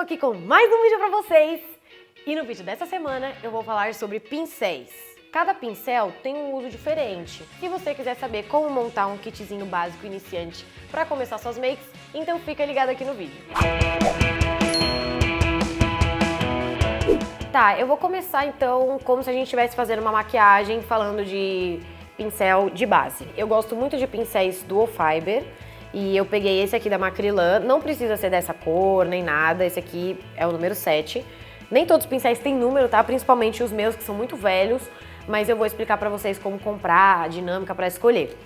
tô aqui com mais um vídeo pra vocês. E no vídeo dessa semana eu vou falar sobre pincéis. Cada pincel tem um uso diferente. Se você quiser saber como montar um kitzinho básico iniciante para começar suas makes, então fica ligado aqui no vídeo. Tá, eu vou começar então como se a gente estivesse fazendo uma maquiagem falando de pincel de base. Eu gosto muito de pincéis Dual Fiber e eu peguei esse aqui da Macrylan. Não precisa ser dessa cor nem nada, esse aqui é o número 7. Nem todos os pincéis têm número, tá? Principalmente os meus que são muito velhos, mas eu vou explicar pra vocês como comprar, a dinâmica pra escolher.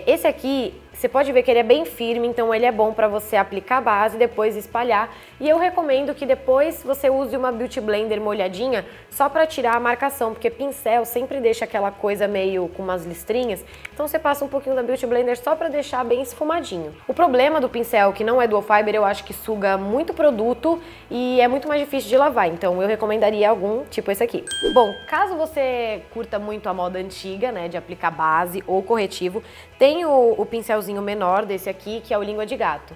Esse aqui, você pode ver que ele é bem firme, então ele é bom pra você aplicar a base e depois espalhar. E eu recomendo que depois você use uma Beauty Blender molhadinha só pra tirar a marcação, porque pincel sempre deixa aquela coisa meio com umas listrinhas. Então você passa um pouquinho da Beauty Blender só pra deixar bem esfumadinho. O problema do pincel que não é Dual Fiber, eu acho que suga muito produto e é muito mais difícil de lavar, então eu recomendaria algum tipo esse aqui. Bom, caso você curta muito a moda antiga, né, de aplicar base ou corretivo, tem o pincelzinho menor desse aqui, que é o língua de gato.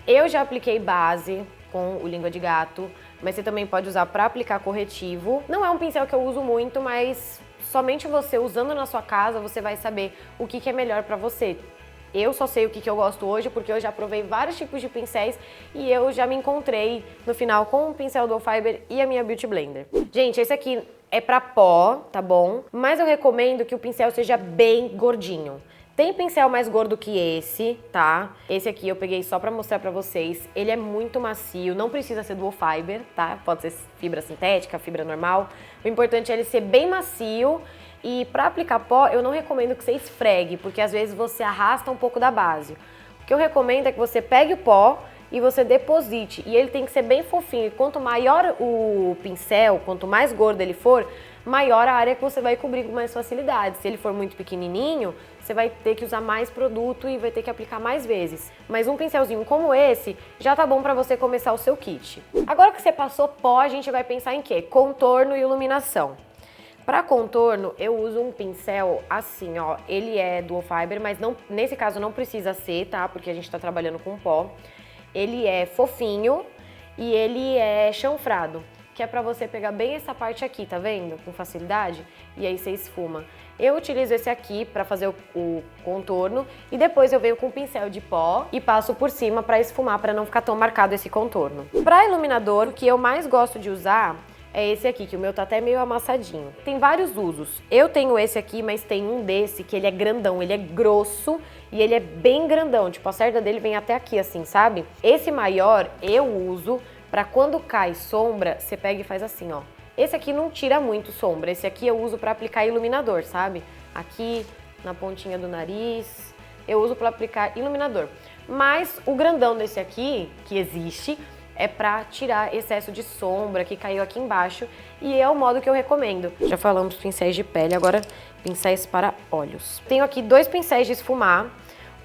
Eu já apliquei base com o língua de gato, mas você também pode usar para aplicar corretivo. Não é um pincel que eu uso muito, mas somente você usando na sua casa, você vai saber o que é melhor para você. Eu só sei o que eu gosto hoje, porque eu já provei vários tipos de pincéis e eu já me encontrei no final com o pincel Dual Fiber e a minha Beauty Blender. Gente, esse aqui é pra pó, tá bom? Mas eu recomendo que o pincel seja bem gordinho. Tem pincel mais gordo que esse, tá? Esse aqui eu peguei só pra mostrar pra vocês. Ele é muito macio, não precisa ser Dual Fiber, tá? Pode ser fibra sintética, fibra normal. O importante é ele ser bem macio. E pra aplicar pó, eu não recomendo que você esfregue, porque às vezes você arrasta um pouco da base. O que eu recomendo é que você pegue o pó e você deposite. E ele tem que ser bem fofinho. E quanto maior o pincel, quanto mais gordo ele for, maior a área que você vai cobrir com mais facilidade. Se ele for muito pequenininho, você vai ter que usar mais produto e vai ter que aplicar mais vezes. Mas um pincelzinho como esse já tá bom pra você começar o seu kit. Agora que você passou pó, a gente vai pensar em quê? Contorno e iluminação. Para contorno, eu uso um pincel assim, ó, ele é Dual Fiber, mas não, nesse caso não precisa ser, tá? Porque a gente tá trabalhando com pó. Ele é fofinho e ele é chanfrado, que é pra você pegar bem essa parte aqui, tá vendo? Com facilidade, e aí você esfuma. Eu utilizo esse aqui pra fazer o contorno e depois eu venho com um pincel de pó e passo por cima pra esfumar, pra não ficar tão marcado esse contorno. Pra iluminador, o que eu mais gosto de usar é esse aqui, que o meu tá até meio amassadinho. Tem vários usos. Eu tenho esse aqui, mas tem um desse que ele é grandão, ele é grosso e ele é bem grandão. Tipo, a cerda dele vem até aqui, assim, sabe? Esse maior eu uso pra quando cai sombra, você pega e faz assim, ó. Esse aqui não tira muito sombra. Esse aqui eu uso pra aplicar iluminador, sabe? Aqui, na pontinha do nariz, eu uso pra aplicar iluminador. Mas o grandão desse aqui, que existe, é pra tirar excesso de sombra que caiu aqui embaixo e é o modo que eu recomendo. Já falamos pincéis de pele, agora pincéis para olhos. Tenho aqui dois pincéis de esfumar,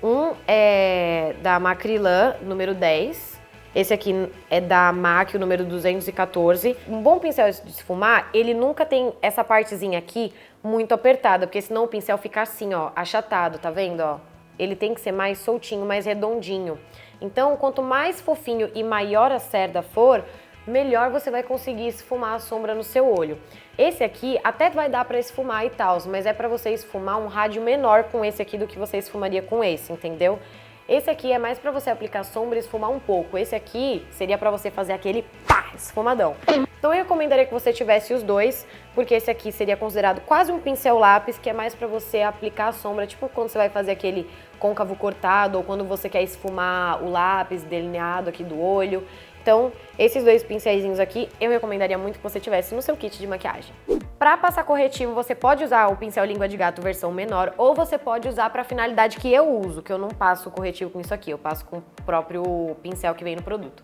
um é da Macrylan, número 10, esse aqui é da MAC, o número 214. Um bom pincel de esfumar, ele nunca tem essa partezinha aqui muito apertada, porque senão o pincel fica assim, ó, achatado, tá vendo, ó? Ele tem que ser mais soltinho, mais redondinho. Então, quanto mais fofinho e maior a cerda for, melhor você vai conseguir esfumar a sombra no seu olho. Esse aqui até vai dar pra esfumar e tal, mas é pra você esfumar um rádio menor com esse aqui do que você esfumaria com esse, entendeu? Esse aqui é mais pra você aplicar sombra e esfumar um pouco. Esse aqui seria pra você fazer aquele pá, esfumadão. Então eu recomendaria que você tivesse os dois, porque esse aqui seria considerado quase um pincel lápis, que é mais pra você aplicar a sombra, tipo quando você vai fazer aquele côncavo cortado, ou quando você quer esfumar o lápis delineado aqui do olho. Então, esses dois pincéizinhos aqui, eu recomendaria muito que você tivesse no seu kit de maquiagem. Para passar corretivo, você pode usar o pincel língua de gato versão menor, ou você pode usar para a finalidade que eu uso, que eu não passo corretivo com isso aqui, eu passo com o próprio pincel que vem no produto.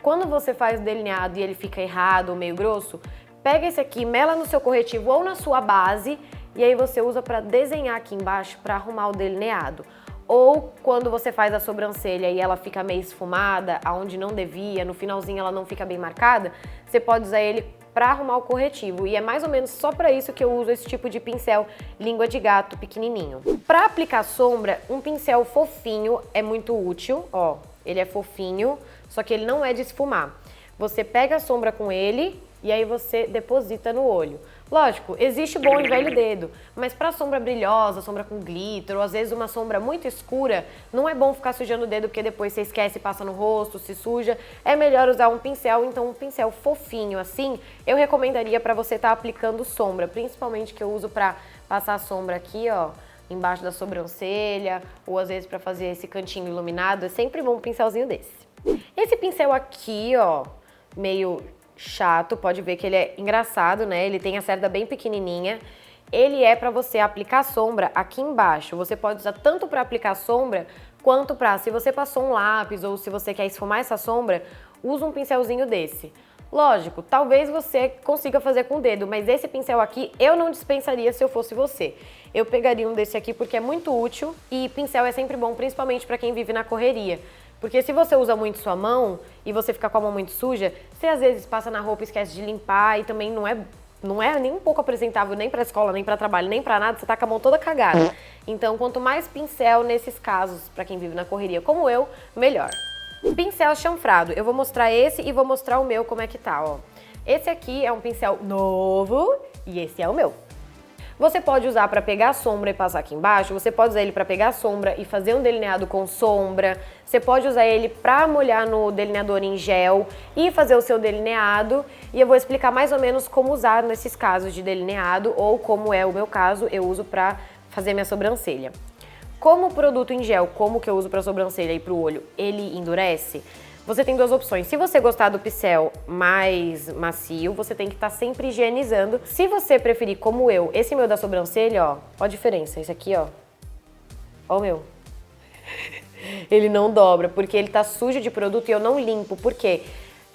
Quando você faz o delineado e ele fica errado ou meio grosso, pega esse aqui, mela no seu corretivo ou na sua base, e aí você usa para desenhar aqui embaixo para arrumar o delineado. Ou quando você faz a sobrancelha e ela fica meio esfumada, aonde não devia, no finalzinho ela não fica bem marcada, você pode usar ele para arrumar o corretivo. E é mais ou menos só para isso que eu uso esse tipo de pincel língua de gato pequenininho. Para aplicar sombra, um pincel fofinho é muito útil, ó. Ele é fofinho, só que ele não é de esfumar. Você pega a sombra com ele e aí você deposita no olho. Lógico, existe o bom e velho dedo, mas para sombra brilhosa, sombra com glitter, ou às vezes uma sombra muito escura, não é bom ficar sujando o dedo porque depois você esquece e passa no rosto, se suja. É melhor usar um pincel, então um pincel fofinho assim, eu recomendaria para você estar aplicando sombra, principalmente que eu uso para passar a sombra aqui, ó, embaixo da sobrancelha, ou às vezes para fazer esse cantinho iluminado, é sempre bom um pincelzinho desse. Esse pincel aqui, ó, meio chato, pode ver que ele é engraçado, né? Ele tem a cerda bem pequenininha. Ele é para você aplicar sombra aqui embaixo. Você pode usar tanto para aplicar sombra, quanto para, se você passou um lápis ou se você quer esfumar essa sombra, usa um pincelzinho desse. Lógico, talvez você consiga fazer com o dedo, mas esse pincel aqui eu não dispensaria se eu fosse você. Eu pegaria um desse aqui porque é muito útil e pincel é sempre bom, principalmente para quem vive na correria. Porque se você usa muito sua mão e você fica com a mão muito suja, você às vezes passa na roupa e esquece de limpar e também não é nem um pouco apresentável nem pra escola, nem pra trabalho, nem pra nada, você tá com a mão toda cagada. Então, quanto mais pincel nesses casos, pra quem vive na correria como eu, melhor. Pincel chanfrado, eu vou mostrar esse e vou mostrar o meu como é que tá, ó. Esse aqui é um pincel novo e esse é o meu. Você pode usar para pegar a sombra e passar aqui embaixo, você pode usar ele para pegar a sombra e fazer um delineado com sombra, você pode usar ele para molhar no delineador em gel e fazer o seu delineado, e eu vou explicar mais ou menos como usar nesses casos de delineado, ou como é o meu caso, eu uso para fazer minha sobrancelha. Como produto em gel, como que eu uso para sobrancelha e para o olho, ele endurece? Você tem duas opções. Se você gostar do pincel mais macio, você tem que estar sempre higienizando. Se você preferir, como eu, esse meu da sobrancelha, ó a diferença. Esse aqui, ó o meu. Ele não dobra, porque ele tá sujo de produto e eu não limpo. Por quê?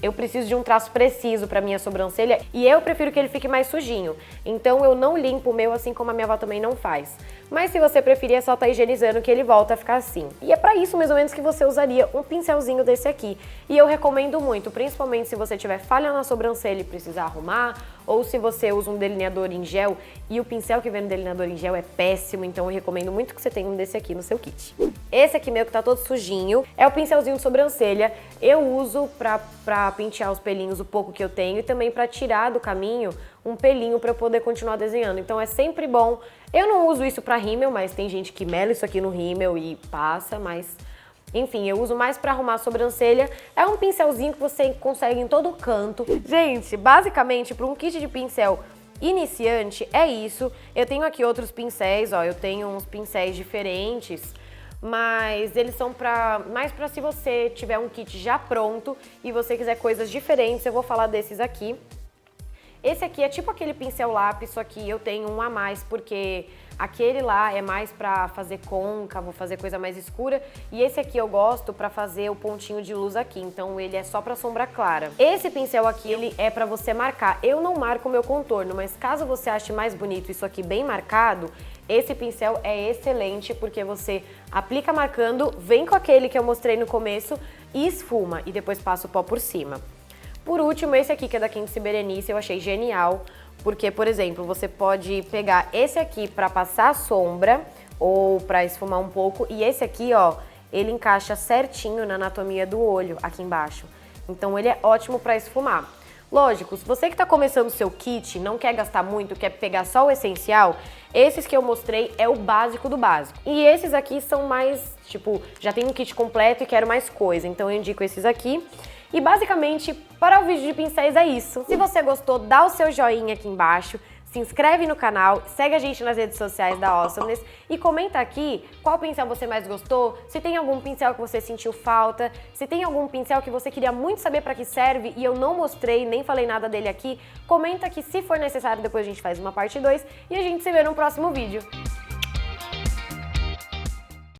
Eu preciso de um traço preciso pra minha sobrancelha e eu prefiro que ele fique mais sujinho. Então eu não limpo o meu assim como a minha avó também não faz. Mas se você preferir, é só estar higienizando que ele volta a ficar assim. E é pra isso mais ou menos que você usaria um pincelzinho desse aqui. E eu recomendo muito, principalmente se você tiver falha na sobrancelha e precisar arrumar, ou se você usa um delineador em gel e o pincel que vem no delineador em gel é péssimo, então eu recomendo muito que você tenha um desse aqui no seu kit. Esse aqui meu que tá todo sujinho é o pincelzinho de sobrancelha. Eu uso pra pentear os pelinhos o pouco que eu tenho e também pra tirar do caminho um pelinho pra eu poder continuar desenhando. Então é sempre bom. Eu não uso isso pra rímel, mas tem gente que mela isso aqui no rímel e passa, mas enfim, eu uso mais pra arrumar a sobrancelha. É um pincelzinho que você consegue em todo canto. Gente, basicamente, para um kit de pincel iniciante, é isso. Eu tenho aqui outros pincéis, ó. Eu tenho uns pincéis diferentes, mas eles são mais pra se você tiver um kit já pronto e você quiser coisas diferentes, eu vou falar desses aqui. Esse aqui é tipo aquele pincel lápis, só que eu tenho um a mais, porque aquele lá é mais pra fazer côncavo, fazer coisa mais escura, e esse aqui eu gosto pra fazer o pontinho de luz aqui, então ele é só pra sombra clara. Esse pincel aqui, ele é pra você marcar. Eu não marco o meu contorno, mas caso você ache mais bonito isso aqui bem marcado, esse pincel é excelente, porque você aplica marcando, vem com aquele que eu mostrei no começo e esfuma, e depois passa o pó por cima. Por último, esse aqui que é da Quincy Berenice, eu achei genial, porque, por exemplo, você pode pegar esse aqui pra passar a sombra ou pra esfumar um pouco, e esse aqui, ó, ele encaixa certinho na anatomia do olho aqui embaixo. Então ele é ótimo pra esfumar. Lógico, se você que tá começando o seu kit, não quer gastar muito, quer pegar só o essencial, esses que eu mostrei é o básico do básico. E esses aqui são mais, tipo, já tem um kit completo e quero mais coisa, então eu indico esses aqui. E basicamente, para o vídeo de pincéis é isso. Se você gostou, dá o seu joinha aqui embaixo, se inscreve no canal, segue a gente nas redes sociais da Awesomeness e comenta aqui qual pincel você mais gostou, se tem algum pincel que você sentiu falta, se tem algum pincel que você queria muito saber para que serve e eu não mostrei, nem falei nada dele aqui, comenta que se for necessário depois a gente faz uma parte 2 e a gente se vê no próximo vídeo.